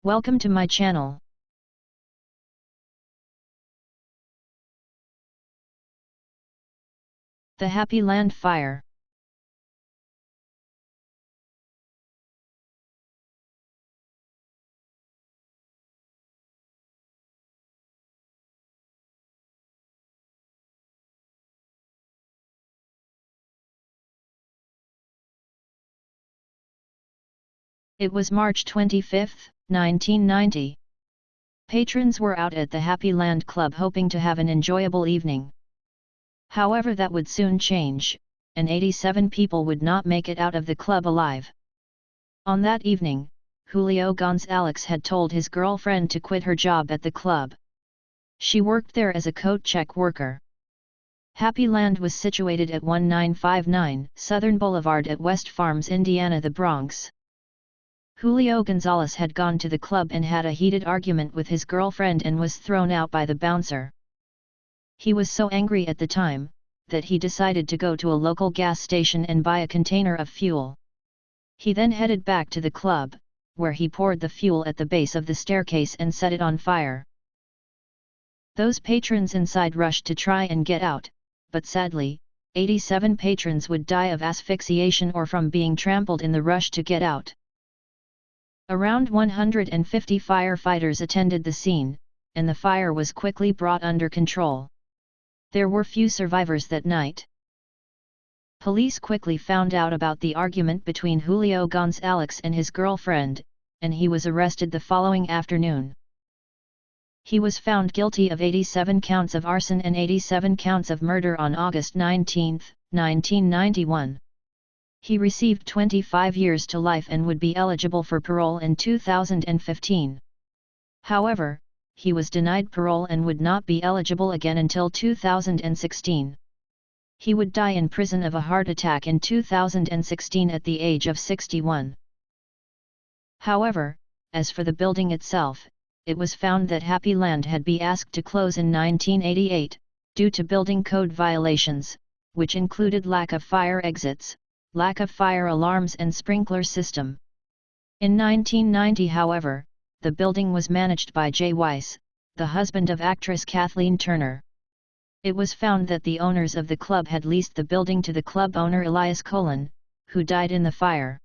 Welcome to my channel. The Happy Land Fire. It was March 25, 1990. Patrons were out at the Happy Land Club hoping to have an enjoyable evening. However, that would soon change, and 87 people would not make it out of the club alive. On that evening, Julio Gonzalez had told his girlfriend to quit her job at the club. She worked there as a coat check worker. Happy Land was situated at 1959 Southern Boulevard at West Farms, Indiana, the Bronx. Julio Gonzalez had gone to the club and had a heated argument with his girlfriend and was thrown out by the bouncer. He was so angry at the time, that he decided to go to a local gas station and buy a container of fuel. He then headed back to the club, where he poured the fuel at the base of the staircase and set it on fire. Those patrons inside rushed to try and get out, but sadly, 87 patrons would die of asphyxiation or from being trampled in the rush to get out. Around 150 firefighters attended the scene, and the fire was quickly brought under control. There were few survivors that night. Police quickly found out about the argument between Julio Gonzalez and his girlfriend, and he was arrested the following afternoon. He was found guilty of 87 counts of arson and 87 counts of murder on August 19, 1991. He received 25 years to life and would be eligible for parole in 2015. However, he was denied parole and would not be eligible again until 2016. He would die in prison of a heart attack in 2016 at the age of 61. However, as for the building itself, it was found that Happy Land had been asked to close in 1988, due to building code violations, which included lack of fire exits, lack of fire alarms and sprinkler system. In 1990, however, the building was managed by Jay Weiss, the husband of actress Kathleen Turner. It was found that the owners of the club had leased the building to the club owner Elias Colon, who died in the fire.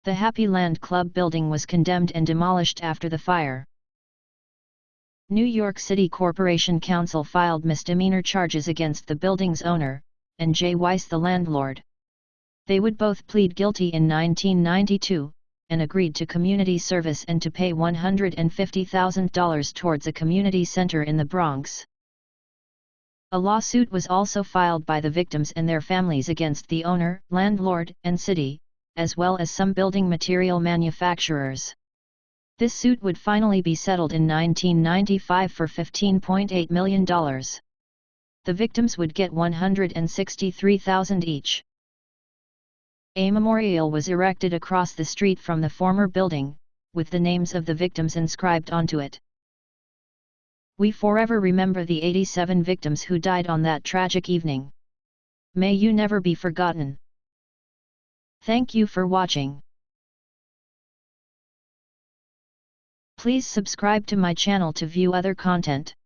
The Happy Land Club building was condemned and demolished after the fire. New York City Corporation Counsel filed misdemeanor charges against the building's owner, and Jay Weiss, the landlord. They would both plead guilty in 1992, and agreed to community service and to pay $150,000 towards a community center in the Bronx. A lawsuit was also filed by the victims and their families against the owner, landlord, and city, as well as some building material manufacturers. This suit would finally be settled in 1995 for $15.8 million. The victims would get $163,000 each. A memorial was erected across the street from the former building, with the names of the victims inscribed onto it. We forever remember the 87 victims who died on that tragic evening. May you never be forgotten. Thank you for watching. Please subscribe to my channel to view other content.